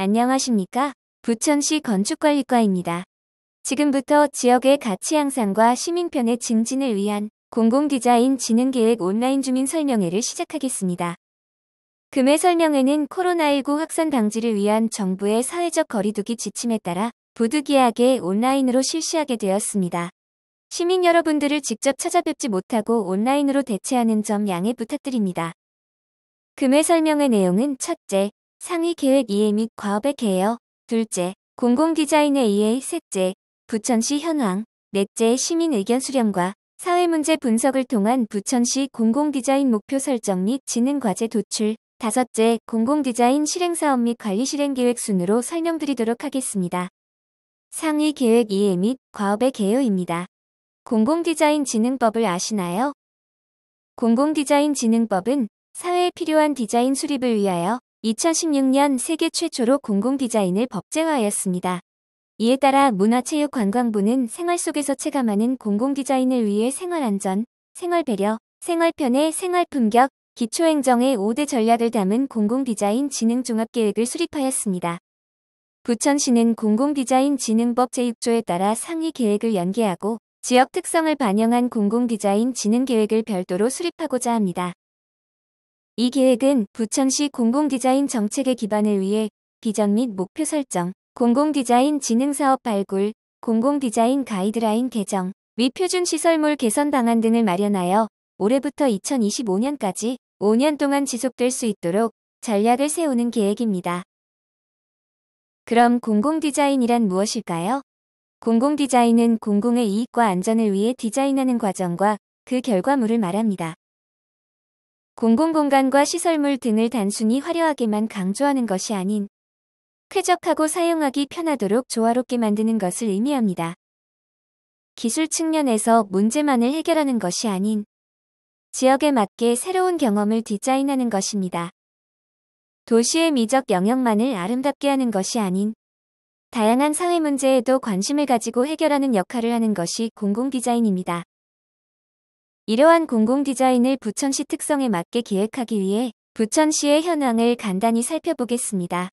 안녕하십니까? 부천시 건축관리과입니다. 지금부터 지역의 가치 향상과 시민편의 증진을 위한 공공디자인 진흥계획 온라인 주민 설명회를 시작하겠습니다. 금회 설명회는 코로나19 확산 방지를 위한 정부의 사회적 거리두기 지침에 따라 부득이하게 온라인으로 실시하게 되었습니다. 시민 여러분들을 직접 찾아뵙지 못하고 온라인으로 대체하는 점 양해 부탁드립니다. 금회 설명회 내용은 첫째, 상위 계획 이해 및 과업의 개요, 둘째, 공공디자인에 의해 셋째, 부천시 현황, 넷째, 시민 의견 수렴과 사회문제 분석을 통한 부천시 공공디자인 목표 설정 및 진흥 과제 도출, 다섯째, 공공디자인 실행사업 및 관리 실행계획 순으로 설명드리도록 하겠습니다. 상위 계획 이해 및 과업의 개요입니다. 공공디자인 진흥법을 아시나요? 공공디자인 진흥법은 사회에 필요한 디자인 수립을 위하여 2016년 세계 최초로 공공디자인을 법제화하였습니다. 이에 따라 문화체육관광부는 생활 속에서 체감하는 공공디자인을 위해 생활안전, 생활배려, 생활편의 생활품격, 기초행정의 5대 전략을 담은 공공디자인 진흥종합계획을 수립하였습니다. 부천시는 공공디자인 진흥법 제6조에 따라 상위 계획을 연계하고 지역 특성을 반영한 공공디자인 진흥계획을 별도로 수립하고자 합니다. 이 계획은 부천시 공공디자인 정책의 기반을 위해 비전 및 목표 설정, 공공디자인 진흥사업 발굴, 공공디자인 가이드라인 개정, 위표준시설물 개선 방안 등을 마련하여 올해부터 2025년까지 5년 동안 지속될 수 있도록 전략을 세우는 계획입니다. 그럼 공공디자인이란 무엇일까요? 공공디자인은 공공의 이익과 안전을 위해 디자인하는 과정과 그 결과물을 말합니다. 공공공간과 시설물 등을 단순히 화려하게만 강조하는 것이 아닌 쾌적하고 사용하기 편하도록 조화롭게 만드는 것을 의미합니다. 기술 측면에서 문제만을 해결하는 것이 아닌 지역에 맞게 새로운 경험을 디자인하는 것입니다. 도시의 미적 영역만을 아름답게 하는 것이 아닌 다양한 사회 문제에도 관심을 가지고 해결하는 역할을 하는 것이 공공디자인입니다. 이러한 공공디자인을 부천시 특성에 맞게 기획하기 위해 부천시의 현황을 간단히 살펴보겠습니다.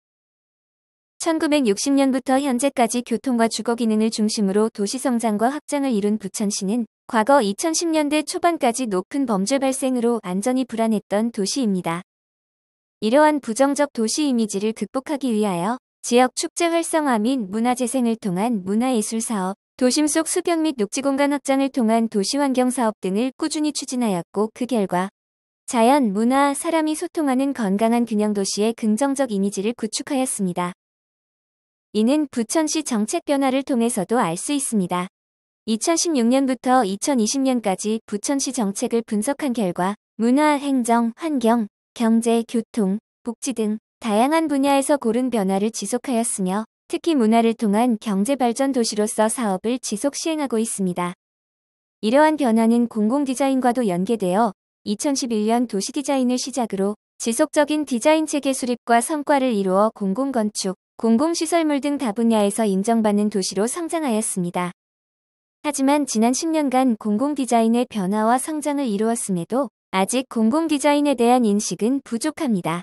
1960년부터 현재까지 교통과 주거 기능을 중심으로 도시성장과 확장을 이룬 부천시는 과거 2010년대 초반까지 높은 범죄 발생으로 안전이 불안했던 도시입니다. 이러한 부정적 도시 이미지를 극복하기 위하여 지역 축제 활성화 및 문화재생을 통한 문화예술 사업, 도심 속 수변 및 녹지공간 확장을 통한 도시환경 사업 등을 꾸준히 추진하였고 그 결과 자연, 문화, 사람이 소통하는 건강한 균형 도시의 긍정적 이미지를 구축하였습니다. 이는 부천시 정책 변화를 통해서도 알 수 있습니다. 2016년부터 2020년까지 부천시 정책을 분석한 결과 문화, 행정, 환경, 경제, 교통, 복지 등 다양한 분야에서 고른 변화를 지속하였으며 특히 문화를 통한 경제발전 도시로서 사업을 지속 시행하고 있습니다. 이러한 변화는 공공디자인과도 연계되어 2011년 도시디자인을 시작으로 지속적인 디자인체계 수립과 성과를 이루어 공공건축, 공공시설물 등 다분야에서 인정받는 도시로 성장하였습니다. 하지만 지난 10년간 공공디자인의 변화와 성장을 이루었음에도 아직 공공디자인에 대한 인식은 부족합니다.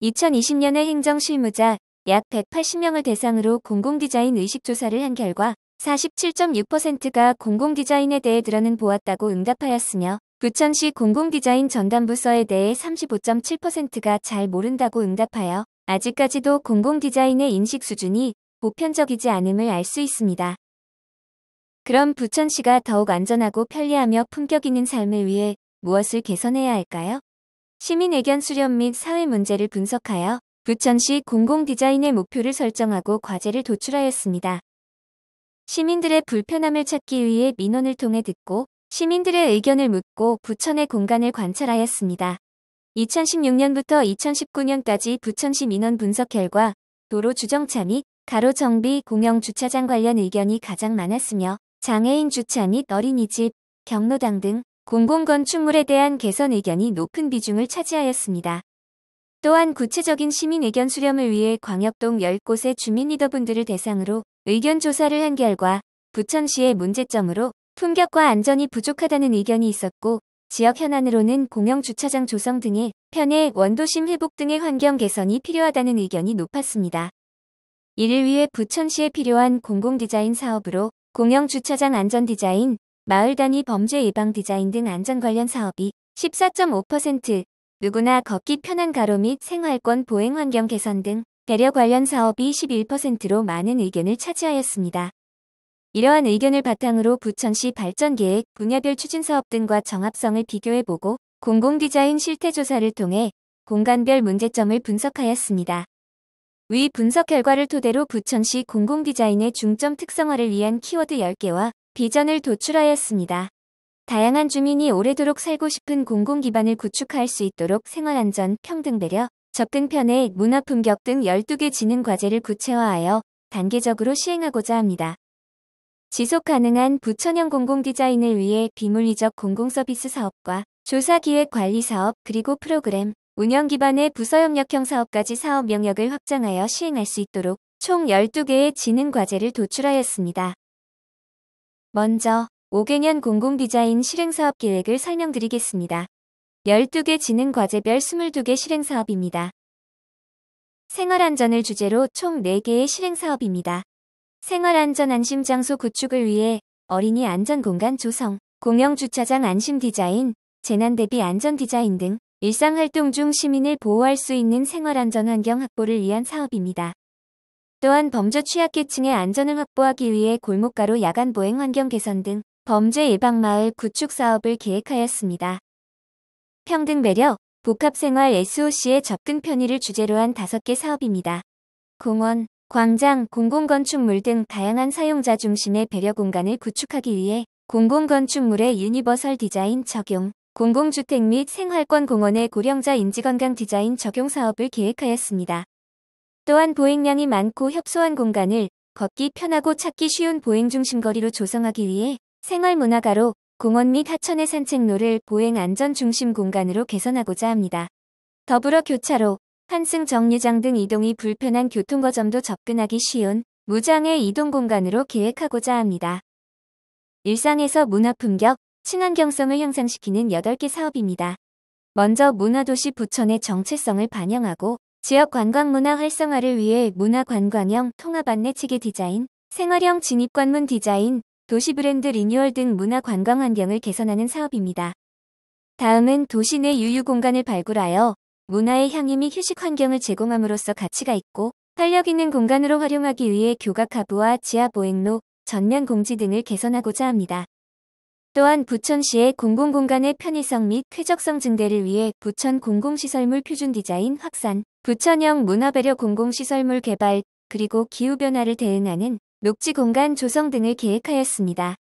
2020년에 행정실무자 약 180명을 대상으로 공공디자인 의식조사를 한 결과 47.6%가 공공디자인에 대해 들어는 보았다고 응답하였으며 부천시 공공디자인 전담부서에 대해 35.7%가 잘 모른다고 응답하여 아직까지도 공공디자인의 인식 수준이 보편적이지 않음을 알 수 있습니다. 그럼 부천시가 더욱 안전하고 편리하며 품격 있는 삶을 위해 무엇을 개선해야 할까요? 시민 의견 수렴 및 사회 문제를 분석하여 부천시 공공디자인의 목표를 설정하고 과제를 도출하였습니다. 시민들의 불편함을 찾기 위해 민원을 통해 듣고 시민들의 의견을 묻고 부천의 공간을 관찰하였습니다. 2016년부터 2019년까지 부천시 민원 분석 결과 도로 주정차 및 가로 정비, 공영 주차장 관련 의견이 가장 많았으며 장애인 주차 및 어린이집, 경로당 등 공공건축물에 대한 개선 의견이 높은 비중을 차지하였습니다. 또한 구체적인 시민 의견 수렴을 위해 광역동 10곳의 주민 리더분들을 대상으로 의견 조사를 한 결과 부천시의 문제점으로 품격과 안전이 부족하다는 의견이 있었고 지역 현안으로는 공영주차장 조성 등의 편의 원도심 회복 등의 환경 개선이 필요하다는 의견이 높았습니다. 이를 위해 부천시에 필요한 공공디자인 사업으로 공영주차장 안전디자인, 마을 단위 범죄 예방 디자인 등 안전 관련 사업이 14.5%, 누구나 걷기 편한 가로 및 생활권 보행 환경 개선 등 배려 관련 사업이 11%로 많은 의견을 차지하였습니다. 이러한 의견을 바탕으로 부천시 발전계획 분야별 추진사업 등과 정합성을 비교해보고 공공디자인 실태조사를 통해 공간별 문제점을 분석하였습니다. 위 분석 결과를 토대로 부천시 공공디자인의 중점 특성화를 위한 키워드 10개와 비전을 도출하였습니다. 다양한 주민이 오래도록 살고 싶은 공공기반을 구축할 수 있도록 생활안전, 평등배려, 접근 편의, 문화품격 등 12개 지능 과제를 구체화하여 단계적으로 시행하고자 합니다. 지속가능한 부천형 공공디자인을 위해 비물리적 공공서비스 사업과 조사기획관리사업 그리고 프로그램, 운영 기반의 부서협력형 사업까지 사업 영역을 확장하여 시행할 수 있도록 총 12개의 지능 과제를 도출하였습니다. 먼저 5개년 공공디자인 실행사업 계획을 설명드리겠습니다. 12개 지능 과제별 22개 실행사업입니다. 생활안전을 주제로 총 4개의 실행사업입니다. 생활안전 안심장소 구축을 위해 어린이 안전공간 조성, 공영주차장 안심디자인, 재난대비 안전디자인 등 일상활동 중 시민을 보호할 수 있는 생활안전 환경 확보를 위한 사업입니다. 또한 범죄 취약계층의 안전을 확보하기 위해 골목가로 야간 보행 환경 개선 등 범죄 예방마을 구축 사업을 계획하였습니다. 평등배려, 복합생활 SOC의 접근 편의를 주제로 한 5개 사업입니다. 공원, 광장, 공공건축물 등 다양한 사용자 중심의 배려 공간을 구축하기 위해 공공건축물의 유니버설 디자인 적용, 공공주택 및 생활권 공원의 고령자 인지건강 디자인 적용 사업을 계획하였습니다. 또한 보행량이 많고 협소한 공간을 걷기 편하고 찾기 쉬운 보행 중심 거리로 조성하기 위해 생활문화가로, 공원 및 하천의 산책로를 보행 안전 중심 공간으로 개선하고자 합니다. 더불어 교차로, 환승 정류장 등 이동이 불편한 교통거점도 접근하기 쉬운 무장애 이동 공간으로 계획하고자 합니다. 일상에서 문화품격, 친환경성을 향상시키는 8개 사업입니다. 먼저 문화도시 부천의 정체성을 반영하고 지역 관광문화 활성화를 위해 문화관광형 통합안내체계 디자인, 생활형 진입관문 디자인, 도시 브랜드 리뉴얼 등 문화관광 환경을 개선하는 사업입니다. 다음은 도시 내 유유 공간을 발굴하여 문화의 향유 및 휴식 환경을 제공함으로써 가치가 있고 활력 있는 공간으로 활용하기 위해 교각 하부와 지하 보행로, 전면 공지 등을 개선하고자 합니다. 또한 부천시의 공공공간의 편의성 및 쾌적성 증대를 위해 부천 공공시설물 표준 디자인 확산, 부천형 문화배려 공공시설물 개발, 그리고 기후변화를 대응하는 녹지 공간 조성 등을 계획하였습니다.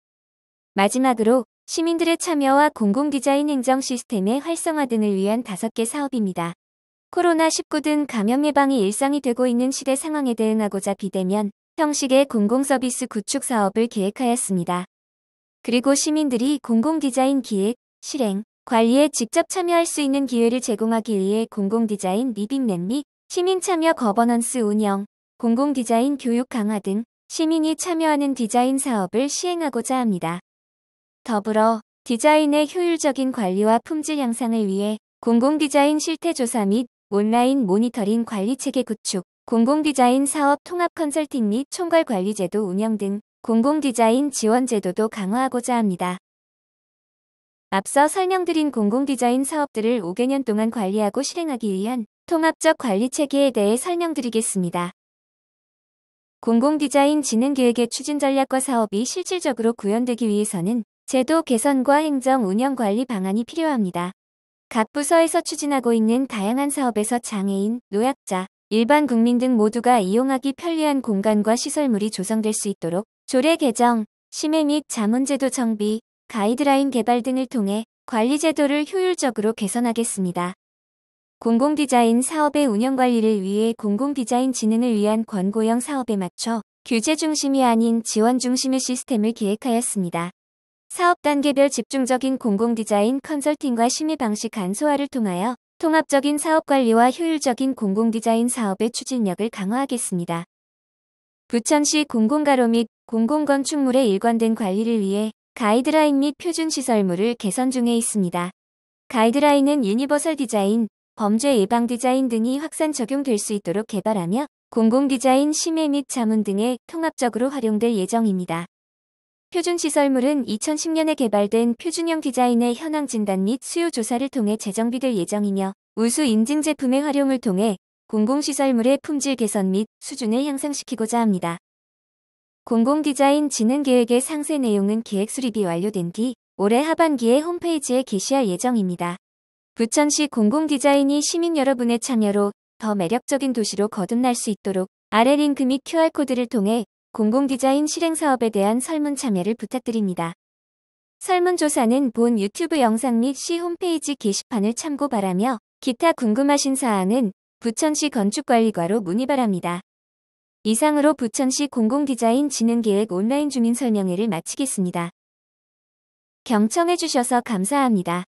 마지막으로 시민들의 참여와 공공디자인 행정 시스템의 활성화 등을 위한 5개 사업입니다. 코로나19 등 감염 예방이 일상이 되고 있는 시대 상황에 대응하고자 비대면 형식의 공공서비스 구축 사업을 계획하였습니다. 그리고 시민들이 공공디자인 기획, 실행, 관리에 직접 참여할 수 있는 기회를 제공하기 위해 공공디자인 리빙랩 및 시민참여 거버넌스 운영, 공공디자인 교육 강화 등 시민이 참여하는 디자인 사업을 시행하고자 합니다. 더불어 디자인의 효율적인 관리와 품질 향상을 위해 공공디자인 실태조사 및 온라인 모니터링 관리체계 구축, 공공디자인 사업 통합 컨설팅 및 총괄관리제도 운영 등 공공디자인 지원제도도 강화하고자 합니다. 앞서 설명드린 공공디자인 사업들을 5개년 동안 관리하고 실행하기 위한 통합적 관리체계에 대해 설명드리겠습니다. 공공디자인 진흥계획의 추진 전략과 사업이 실질적으로 구현되기 위해서는 제도 개선과 행정 운영 관리 방안이 필요합니다. 각 부서에서 추진하고 있는 다양한 사업에서 장애인, 노약자, 일반 국민 등 모두가 이용하기 편리한 공간과 시설물이 조성될 수 있도록 조례 개정, 심의 및 자문제도 정비, 가이드라인 개발 등을 통해 관리제도를 효율적으로 개선하겠습니다. 공공디자인 사업의 운영관리를 위해 공공디자인 진흥을 위한 권고형 사업에 맞춰 규제 중심이 아닌 지원 중심의 시스템을 계획하였습니다. 사업 단계별 집중적인 공공디자인 컨설팅과 심의 방식 간소화를 통하여 통합적인 사업 관리와 효율적인 공공디자인 사업의 추진력을 강화하겠습니다. 부천시 공공가로 및 공공건축물의 일관된 관리를 위해 가이드라인 및 표준시설물을 개선 중에 있습니다. 가이드라인은 유니버설 디자인, 범죄 예방 디자인 등이 확산 적용될 수 있도록 개발하며 공공디자인 심해 및 자문 등에 통합적으로 활용될 예정입니다. 표준시설물은 2010년에 개발된 표준형 디자인의 현황 진단 및 수요 조사를 통해 재정비될 예정이며 우수 인증 제품의 활용을 통해 공공시설물의 품질 개선 및 수준을 향상시키고자 합니다. 공공디자인 진흥계획의 상세 내용은 계획 수립이 완료된 뒤 올해 하반기에 홈페이지에 게시할 예정입니다. 부천시 공공디자인이 시민 여러분의 참여로 더 매력적인 도시로 거듭날 수 있도록 아래 링크 및 QR코드를 통해 공공디자인 실행사업에 대한 설문 참여를 부탁드립니다. 설문조사는 본 유튜브 영상 및 시 홈페이지 게시판을 참고 바라며 기타 궁금하신 사항은 부천시 건축관리과로 문의 바랍니다. 이상으로 부천시 공공디자인 진흥계획 온라인 주민설명회를 마치겠습니다. 경청해주셔서 감사합니다.